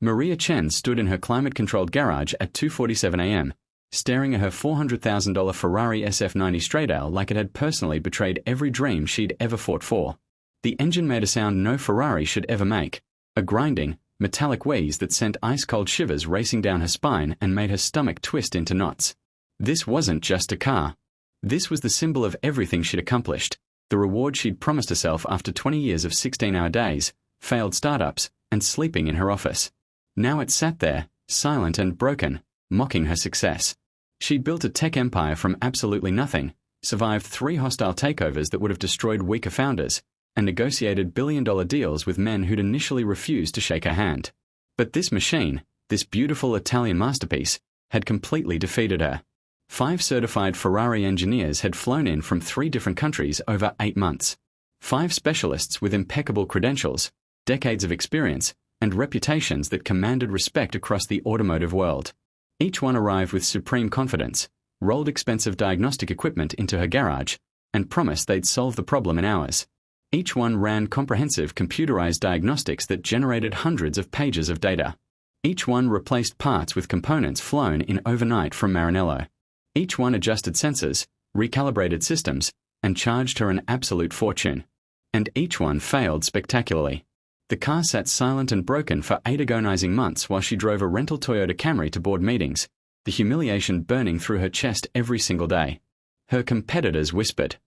Maria Chen stood in her climate-controlled garage at 2:47 a.m., staring at her $400,000 Ferrari SF90 straight-aisle like it had personally betrayed every dream she'd ever fought for. The engine made a sound no Ferrari should ever make, a grinding, metallic wheeze that sent ice-cold shivers racing down her spine and made her stomach twist into knots. This wasn't just a car. This was the symbol of everything she'd accomplished, the reward she'd promised herself after 20 years of 16-hour days, failed startups, and sleeping in her office. Now it sat there, silent and broken, mocking her success. She'd built a tech empire from absolutely nothing, survived 3 hostile takeovers that would have destroyed weaker founders, and negotiated billion-dollar deals with men who'd initially refused to shake her hand. But this machine, this beautiful Italian masterpiece, had completely defeated her. 5 certified Ferrari engineers had flown in from 3 different countries over 8 months. 5 specialists with impeccable credentials, decades of experience, and reputations that commanded respect across the automotive world. Each one arrived with supreme confidence, rolled expensive diagnostic equipment into her garage, and promised they'd solve the problem in hours. Each one ran comprehensive computerized diagnostics that generated hundreds of pages of data. Each one replaced parts with components flown in overnight from Maranello. Each one adjusted sensors, recalibrated systems, and charged her an absolute fortune. And each one failed spectacularly. The car sat silent and broken for 8 agonizing months while she drove a rental Toyota Camry to board meetings, the humiliation burning through her chest every single day. Her competitors whispered.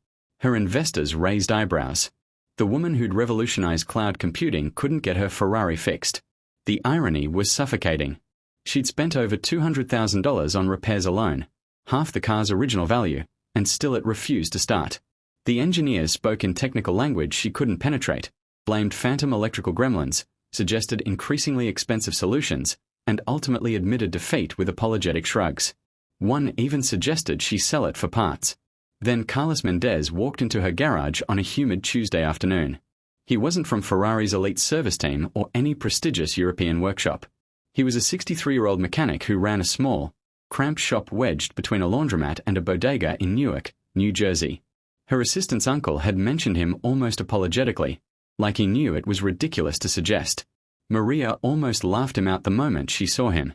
Her investors raised eyebrows. The woman who'd revolutionized cloud computing couldn't get her Ferrari fixed. The irony was suffocating. She'd spent over $200,000 on repairs alone, half the car's original value, and still it refused to start. The engineers spoke in technical language she couldn't penetrate, blamed phantom electrical gremlins, suggested increasingly expensive solutions, and ultimately admitted defeat with apologetic shrugs. One even suggested she sell it for parts. Then Carlos Mendez walked into her garage on a humid Tuesday afternoon. He wasn't from Ferrari's elite service team or any prestigious European workshop. He was a 63-year-old mechanic who ran a small, cramped shop wedged between a laundromat and a bodega in Newark, New Jersey. Her assistant's uncle had mentioned him almost apologetically, like he knew it was ridiculous to suggest. Maria almost laughed him out the moment she saw him.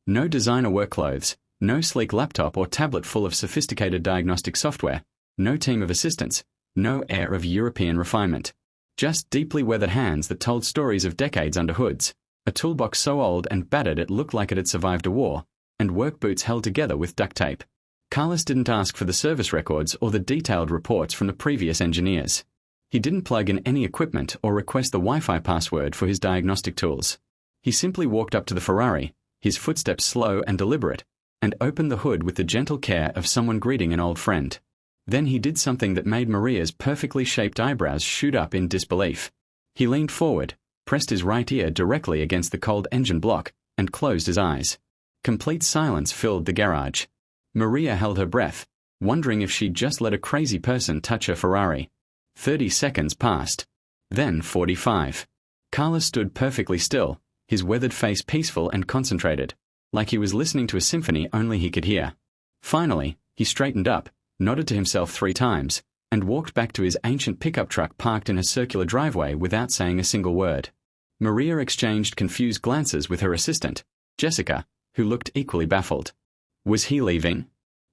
No designer work clothes, no sleek laptop or tablet full of sophisticated diagnostic software, no team of assistants, no air of European refinement. Just deeply weathered hands that told stories of decades under hoods, a toolbox so old and battered it looked like it had survived a war, and work boots held together with duct tape. Carlos didn't ask for the service records or the detailed reports from the previous engineers. He didn't plug in any equipment or request the Wi-Fi password for his diagnostic tools. He simply walked up to the Ferrari, his footsteps slow and deliberate, and opened the hood with the gentle care of someone greeting an old friend. Then he did something that made Maria's perfectly shaped eyebrows shoot up in disbelief. He leaned forward, pressed his right ear directly against the cold engine block, and closed his eyes. Complete silence filled the garage. Maria held her breath, wondering if she'd just let a crazy person touch her Ferrari. 30 seconds passed. Then 45. Carlos stood perfectly still, his weathered face peaceful and concentrated, like he was listening to a symphony only he could hear. Finally, he straightened up, nodded to himself 3 times, and walked back to his ancient pickup truck parked in a circular driveway without saying a single word. Maria exchanged confused glances with her assistant, Jessica, who looked equally baffled. Was he leaving?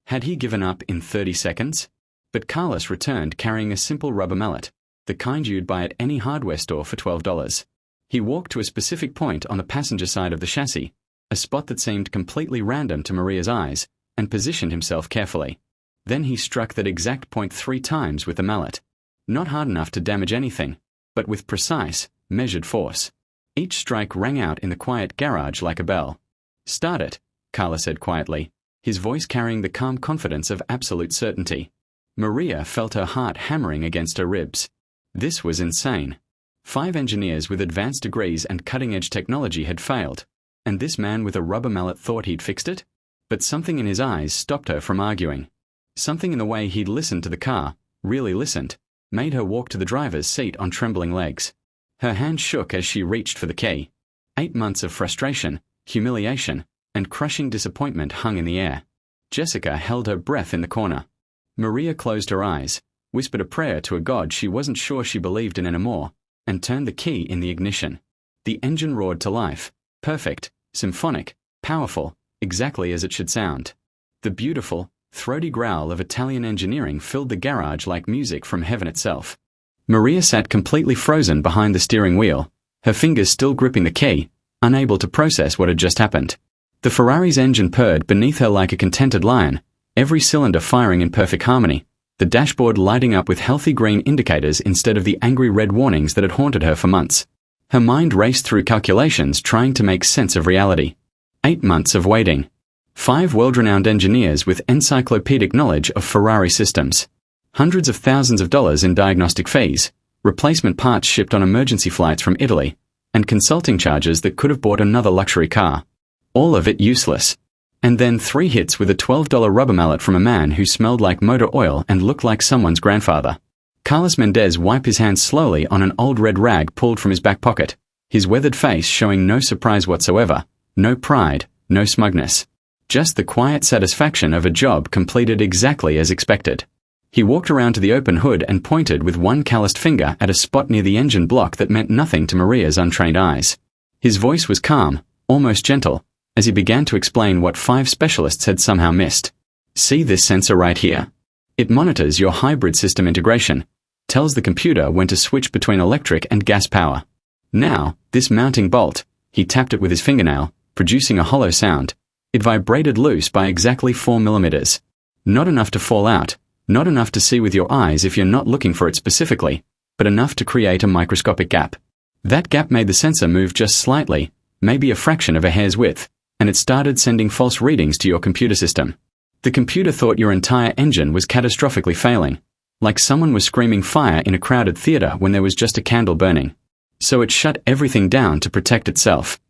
Had he given up in 30 seconds? But Carlos returned carrying a simple rubber mallet, the kind you'd buy at any hardware store for $12. He walked to a specific point on the passenger side of the chassis, a spot that seemed completely random to Maria's eyes, and positioned himself carefully. Then he struck that exact point 3 times with the mallet. Not hard enough to damage anything, but with precise, measured force. Each strike rang out in the quiet garage like a bell. "Start it," Carlos said quietly, his voice carrying the calm confidence of absolute certainty. Maria felt her heart hammering against her ribs. This was insane. 5 engineers with advanced degrees and cutting-edge technology had failed, and this man with a rubber mallet thought he'd fixed it? But something in his eyes stopped her from arguing. Something in the way he'd listened to the car, really listened, made her walk to the driver's seat on trembling legs. Her hand shook as she reached for the key. 8 months of frustration, humiliation, and crushing disappointment hung in the air. Jessica held her breath in the corner. Maria closed her eyes, whispered a prayer to a god she wasn't sure she believed in anymore, and turned the key in the ignition. The engine roared to life, Perfect, symphonic, powerful, exactly as it should sound. The beautiful, throaty growl of Italian engineering filled the garage like music from heaven itself. Maria sat completely frozen behind the steering wheel, her fingers still gripping the key, unable to process what had just happened. The Ferrari's engine purred beneath her like a contented lion, every cylinder firing in perfect harmony, the dashboard lighting up with healthy green indicators instead of the angry red warnings that had haunted her for months. Her mind raced through calculations trying to make sense of reality. 8 months of waiting. 5 world-renowned engineers with encyclopedic knowledge of Ferrari systems. Hundreds of thousands of dollars in diagnostic fees, replacement parts shipped on emergency flights from Italy, and consulting charges that could have bought another luxury car. All of it useless. And then 3 hits with a $12 rubber mallet from a man who smelled like motor oil and looked like someone's grandfather. Carlos Mendez wiped his hands slowly on an old red rag pulled from his back pocket, his weathered face showing no surprise whatsoever, no pride, no smugness. Just the quiet satisfaction of a job completed exactly as expected. He walked around to the open hood and pointed with one calloused finger at a spot near the engine block that meant nothing to Maria's untrained eyes. His voice was calm, almost gentle, as he began to explain what 5 specialists had somehow missed. See this sensor right here? It monitors your hybrid system integration, tells the computer when to switch between electric and gas power. Now, this mounting bolt, he tapped it with his fingernail, producing a hollow sound. It vibrated loose by exactly 4 millimeters. Not enough to fall out, not enough to see with your eyes if you're not looking for it specifically, but enough to create a microscopic gap. That gap made the sensor move just slightly, maybe a fraction of a hair's width, and it started sending false readings to your computer system. The computer thought your entire engine was catastrophically failing, like someone was screaming fire in a crowded theater when there was just a candle burning. So it shut everything down to protect itself.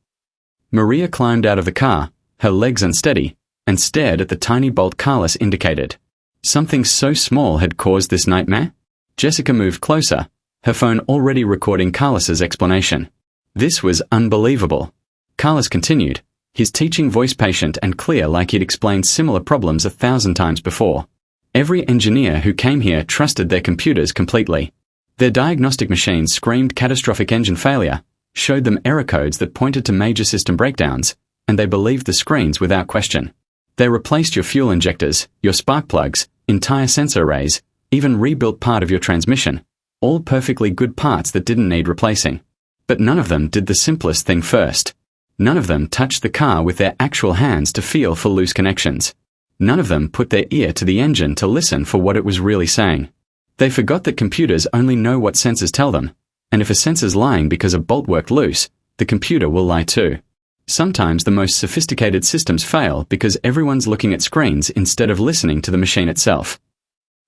Maria climbed out of the car, her legs unsteady, and stared at the tiny bolt Carlos indicated. Something so small had caused this nightmare? Jessica moved closer, her phone already recording Carlos's explanation. This was unbelievable. Carlos continued, his teaching voice patient and clear like he'd explained similar problems 1,000 times before. Every engineer who came here trusted their computers completely. Their diagnostic machines screamed catastrophic engine failure, showed them error codes that pointed to major system breakdowns, and they believed the screens without question. They replaced your fuel injectors, your spark plugs, entire sensor arrays, even rebuilt part of your transmission, all perfectly good parts that didn't need replacing. But none of them did the simplest thing first. None of them touched the car with their actual hands to feel for loose connections. None of them put their ear to the engine to listen for what it was really saying. They forgot that computers only know what sensors tell them, and if a sensor's lying because a bolt worked loose, the computer will lie too. Sometimes the most sophisticated systems fail because everyone's looking at screens instead of listening to the machine itself.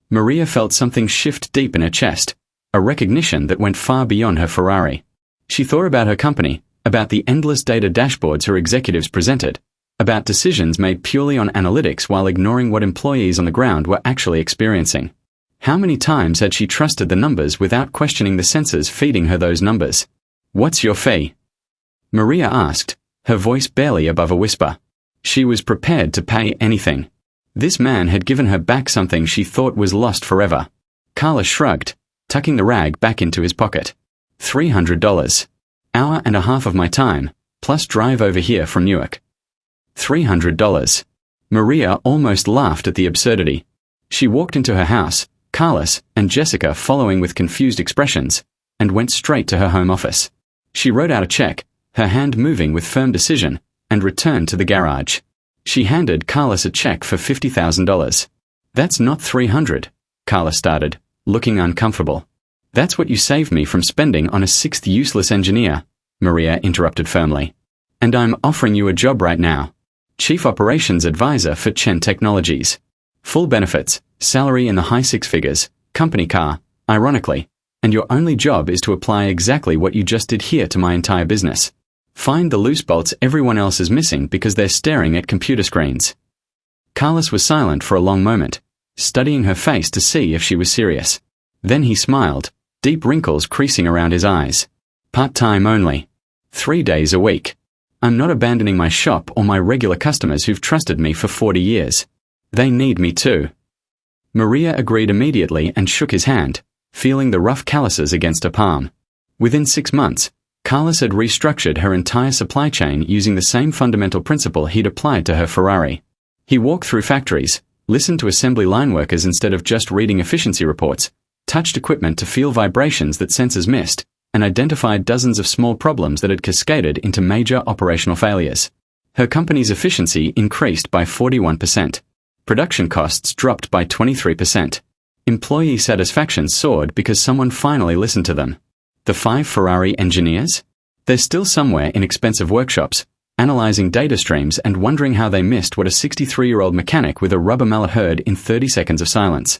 Maria felt something shift deep in her chest, a recognition that went far beyond her Ferrari. She thought about her company, about the endless data dashboards her executives presented, about decisions made purely on analytics while ignoring what employees on the ground were actually experiencing. How many times had she trusted the numbers without questioning the sensors feeding her those numbers? "What's your fee?" Maria asked, her voice barely above a whisper. She was prepared to pay anything. This man had given her back something she thought was lost forever. Carlos shrugged, tucking the rag back into his pocket. $300. Hour and a half of my time, plus drive over here from Newark. $300. Maria almost laughed at the absurdity. She walked into her house, Carlos and Jessica following with confused expressions, and went straight to her home office. She wrote out a check, her hand moving with firm decision, and returned to the garage. She handed Carlos a check for $50,000. "That's not $300, Carlos started, looking uncomfortable. "That's what you saved me from spending on a 6th useless engineer," Maria interrupted firmly. "And I'm offering you a job right now. Chief Operations Advisor for Chen Technologies. Full benefits, salary in the high 6 figures, company car, ironically, and your only job is to apply exactly what you just did here to my entire business. Find the loose bolts everyone else is missing because they're staring at computer screens." Carlos was silent for a long moment, studying her face to see if she was serious. Then he smiled, deep wrinkles creasing around his eyes. "Part-time only. 3 days a week. I'm not abandoning my shop or my regular customers who've trusted me for 40 years. They need me too." Maria agreed immediately and shook his hand, feeling the rough calluses against her palm. Within 6 months, Carlos had restructured her entire supply chain using the same fundamental principle he'd applied to her Ferrari. He walked through factories, listened to assembly line workers instead of just reading efficiency reports, touched equipment to feel vibrations that sensors missed, and identified dozens of small problems that had cascaded into major operational failures. Her company's efficiency increased by 41%. Production costs dropped by 23%. Employee satisfaction soared because someone finally listened to them. The 5 Ferrari engineers? They're still somewhere in expensive workshops, analyzing data streams and wondering how they missed what a 63-year-old mechanic with a rubber mallet heard in 30 seconds of silence.